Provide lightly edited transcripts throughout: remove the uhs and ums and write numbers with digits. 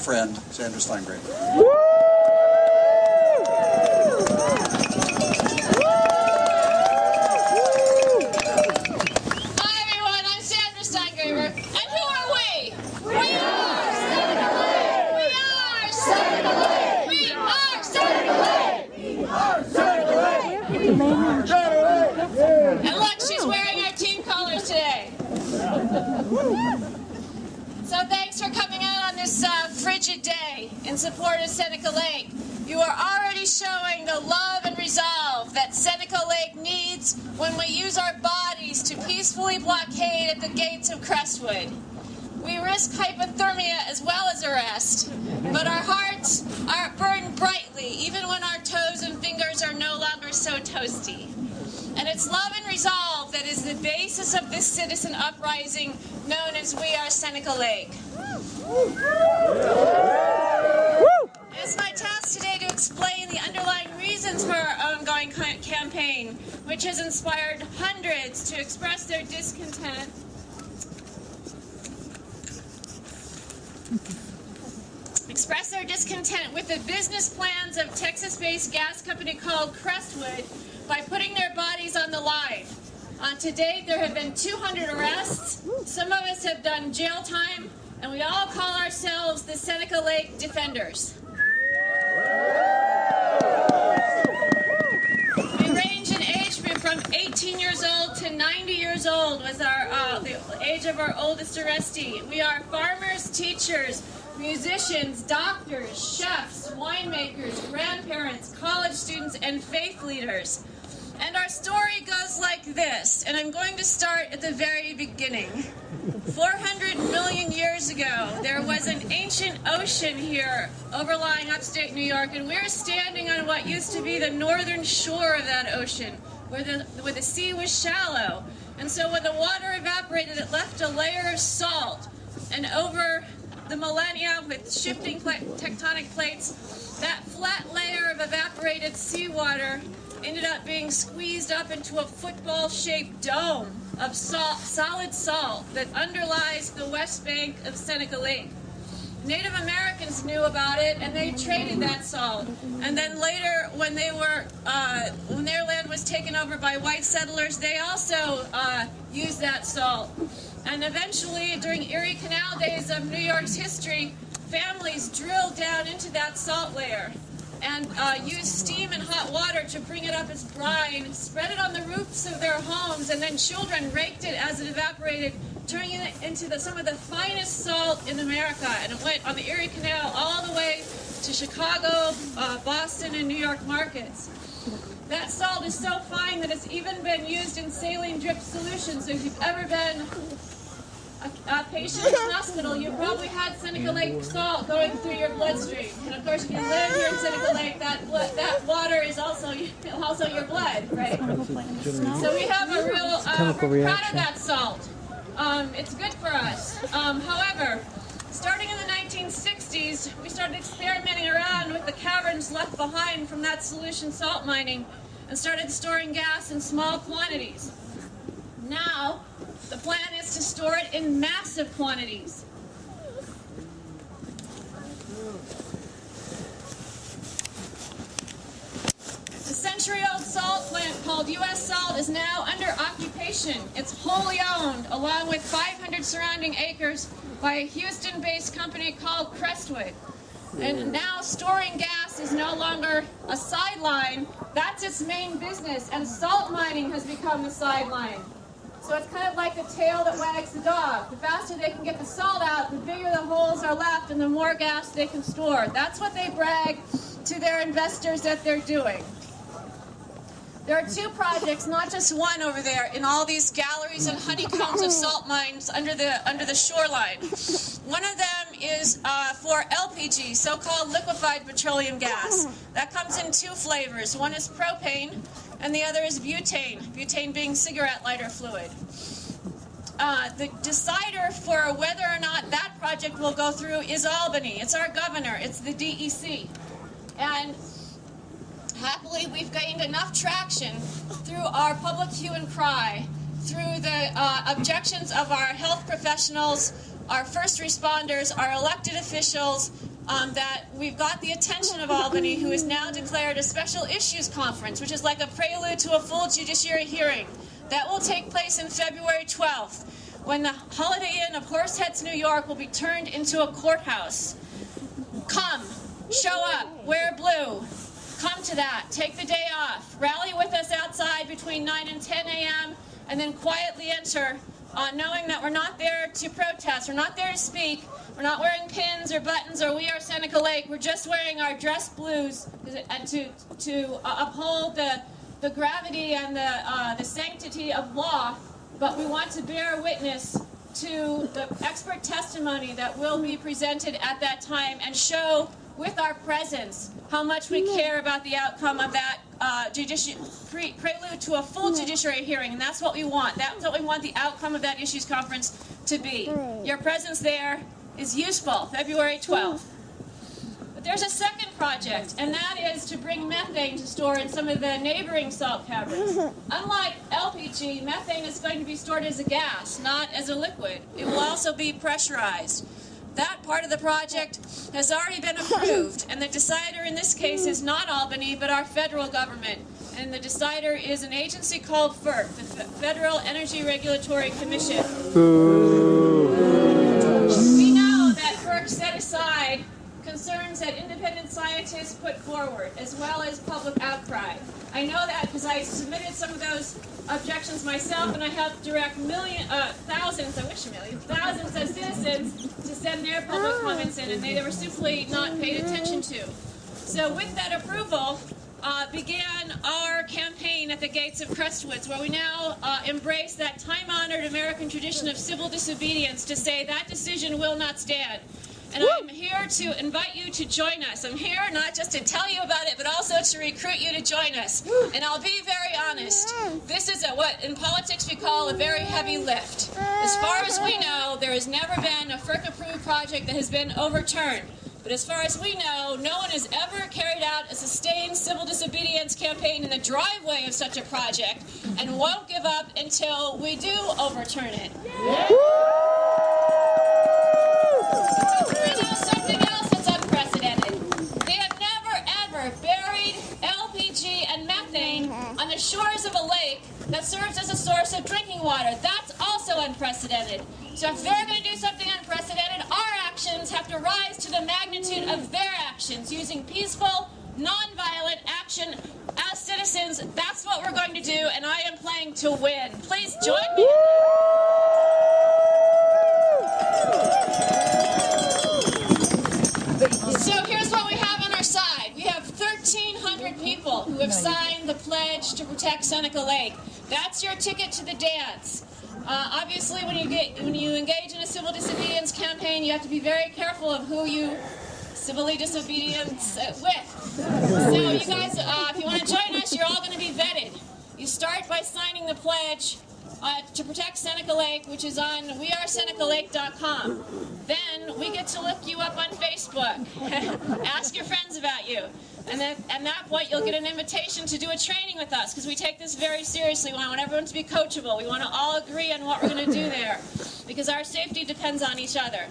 friend, Sandra Steingraber. Hi everyone, I'm Sandra Steingraber, and who are we? We are Seneca Lake! We are Seneca Lake! We are Seneca Lake! We are Seneca Lake! And look, she's wearing our team colors today. So thanks for coming out on this frigid day in support of Seneca Lake. You are already showing the love and resolve that Seneca Lake needs when we use our bodies to peacefully blockade at the gates of Crestwood. We risk hypothermia as well as arrest, but our hearts are burned brightly even when our toes and fingers are no longer so toasty. And it's love and resolve that is the basis of this citizen uprising known as We Are Seneca Lake. It is my task today to explain the underlying reasons for our ongoing campaign, which has inspired hundreds to express their discontent with the business plans of Texas-based gas company called Crestwood by putting their bodies on the line. To date, there have been 200 arrests. Some of us have done jail time, and we all call ourselves the Seneca Lake Defenders. We range in age group from 18 years old to 90 years old was the age of our oldest arrestee. We are farmers, teachers, musicians, doctors, chefs, winemakers, grandparents, college students, and faith leaders. And our story goes like this, and I'm going to start at the very beginning. 400 million years ago, there was an ancient ocean here overlying upstate New York, and we're standing on what used to be the northern shore of that ocean, where the sea was shallow. And so when the water evaporated, it left a layer of salt. And over the millennia, with shifting tectonic plates, that flat layer of evaporated seawater ended up being squeezed up into a football-shaped dome of solid salt that underlies the west bank of Seneca Lake. Native Americans knew about it, and they traded that salt. And then later, when their land was taken over by white settlers, they also used that salt. And eventually, during Erie Canal days of New York's history, families drilled down into that salt layer and used steam and hot water to bring it up as brine, spread it on the roofs of their homes, and then children raked it as it evaporated, turning it into some of the finest salt in America. And it went on the Erie Canal all the way to Chicago, Boston, and New York markets. That salt is so fine that it's even been used in saline drip solutions. So if you've ever been a patient in the hospital, you probably had Seneca Lake salt going through your bloodstream. And of course, if you live here in Seneca Lake, that water is also your blood, right? So we have a real, we're proud of that salt. It's good for us. However, starting in the 1960s, we started experimenting around with the caverns left behind from that solution salt mining and started storing gas in small quantities. Now, the plan is to store it in massive quantities. The century-old salt plant called U.S. Salt is now under occupation. It's wholly owned, along with 500 surrounding acres, by a Houston-based company called Crestwood. And now storing gas is no longer a sideline. That's its main business, and salt mining has become the sideline. So it's kind of like the tail that wags the dog. The faster they can get the salt out, the bigger the holes are left and the more gas they can store. That's what they brag to their investors that they're doing. There are two projects, not just one over there, in all these galleries and honeycombs of salt mines under the shoreline. One of them is for LPG, so-called liquefied petroleum gas. That comes in two flavors. One is propane, and the other is butane, butane being cigarette lighter fluid. The decider for whether or not that project will go through is Albany. It's our governor. It's the DEC. And happily, we've gained enough traction through our public hue and cry, through the objections of our health professionals, our first responders, our elected officials, that we've got the attention of Albany, who has now declared a special issues conference, which is like a prelude to a full judiciary hearing. That will take place in February 12th, when the Holiday Inn of Horseheads, New York will be turned into a courthouse. Come, show up, wear blue. Come to that. Take the day off. Rally with us outside between 9 and 10 a.m. and then quietly enter, knowing that we're not there to protest. We're not there to speak. We're not wearing pins or buttons or We Are Seneca Lake. We're just wearing our dress blues to uphold the gravity and the sanctity of law. But we want to bear witness to the expert testimony that will be presented at that time and show with our presence how much we care about the outcome of that prelude to a full judiciary hearing. And that's what we want. That's what we want the outcome of that issues conference to be. Your presence there is useful, February 12th. But there's a second project, and that is to bring methane to store in some of the neighboring salt caverns. Unlike LPG, methane is going to be stored as a gas, not as a liquid. It will also be pressurized. That part of the project has already been approved, and the decider in this case is not Albany, but our federal government. And the decider is an agency called FERC, the Federal Energy Regulatory Commission. We know that FERC set aside concerns that independent scientists put forward, as well as public outcry. I know that because I submitted some of those objections myself, and I helped direct thousands of citizens to send their public comments in, and they were simply not paid attention to. So with that approval, began our campaign at the gates of Crestwoods, where we now embrace that time-honored American tradition of civil disobedience to say that decision will not stand. And I'm here to invite you to join us. I'm here not just to tell you about it, but also to recruit you to join us. And I'll be very honest, this is what in politics we call a very heavy lift. As far as we know, there has never been a FERC-approved project that has been overturned. But as far as we know, no one has ever carried out a sustained civil disobedience campaign in the driveway of such a project and won't give up until we do overturn it. We do something else that's unprecedented. They have never, ever buried LPG and methane on the shores of a lake that serves as a source of drinking water. That's also unprecedented. So if they're going to do something unprecedented, our actions have to rise to the magnitude of their actions, using peaceful, nonviolent action as citizens. That's what we're going to do, and I am playing to win. Please join me. So here's what we have on our side. We have 1,300 people who have signed the pledge to protect Seneca Lake. That's your ticket to the dance. Obviously, when you engage in a civil disobedience campaign, you have to be very careful of who you civilly disobedience with. So you guys, if you want to join us, you're all going to be vetted. You start by signing the pledge to protect Seneca Lake, which is on wearesenecalake.com. Then we get to look you up on Facebook, ask your friends about you. And then at that point, you'll get an invitation to do a training with us, because we take this very seriously. We want everyone to be coachable. We want to all agree on what we're going to do there, because our safety depends on each other.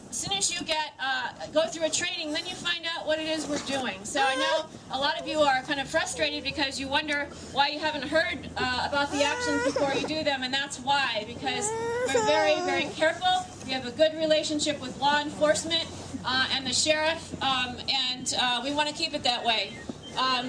As soon as you go through a training, then you find out what it is we're doing. So I know a lot of you are kind of frustrated because you wonder why you haven't heard about the actions before you do them, and that's why, because we're very, very careful. We have a good relationship with law enforcement and the sheriff, and we want to keep it that way.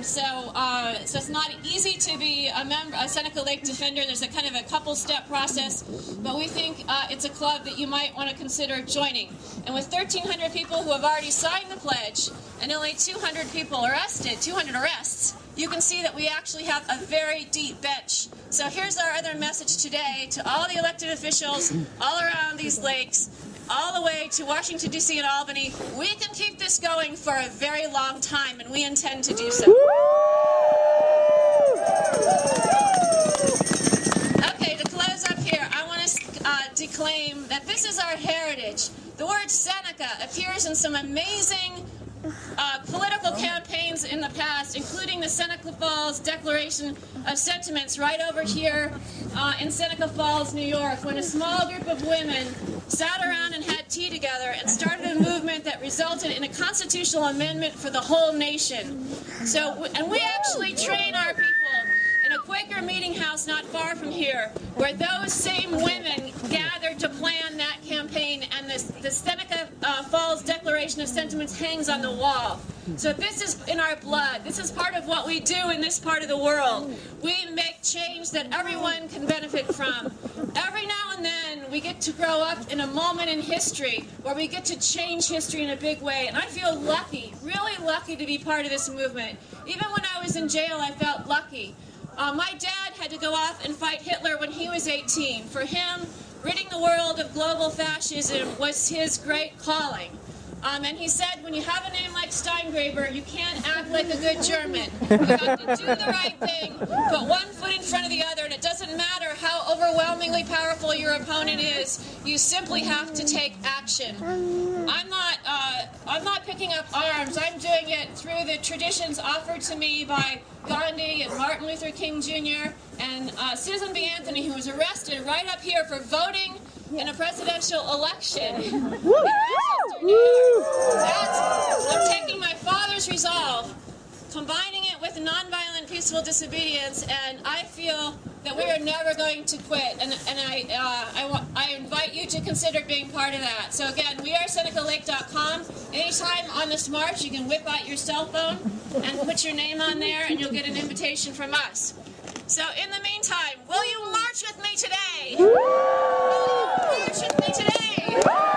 So it's not easy to be a Seneca Lake defender. There's a kind of a couple-step process, but we think it's a club that you might want to consider joining. And with 1,300 people who have already signed the pledge and only 200 people arrested, 200 arrests, you can see that we actually have a very deep bench. So here's our other message today to all the elected officials all around these lakes, all the way to Washington, D.C. and Albany. We can keep this going for a very long time, and we intend to do so. Okay, to close up here, I want to declaim that this is our heritage. The word Seneca appears in some amazing political campaigns in the past, including the Seneca Falls Declaration of Sentiments right over here in Seneca Falls, New York, when a small group of women sat around and had tea together and started a movement that resulted in a constitutional amendment for the whole nation. And we actually train our people in a Quaker meeting house not far from here, where those same women gathered to plan that campaign, and the Seneca Falls Declaration of Sentiments hangs on the wall. So this is in our blood. This is part of what we do in this part of the world. We make change that everyone can benefit from. Every now and then we get to grow up in a moment in history where we get to change history in a big way. And I feel lucky, really lucky to be part of this movement. Even when I was in jail, I felt lucky. My dad had to go off and fight Hitler when he was 18. For him, ridding the world of global fascism was his great calling. And he said, when you have a name like Steingraber, you can't act like a good German. You have to do the right thing, put one foot in front of the other, and it doesn't matter how overwhelmingly powerful your opponent is, you simply have to take action. I'm not picking up arms. I'm doing it through the traditions offered to me by Gandhi and Martin Luther King Jr. and Susan B. Anthony, who was arrested right up here for voting in a presidential election in Rochester, New York. I'm taking my father's resolve, combining it with nonviolent peaceful disobedience, and I feel that we are never going to quit. And I invite you to consider being part of that. So again, we are SenecaLake.com. Anytime on this march, you can whip out your cell phone and put your name on there, and you'll get an invitation from us. So in the meantime, will you march with me today? Will you march with me today?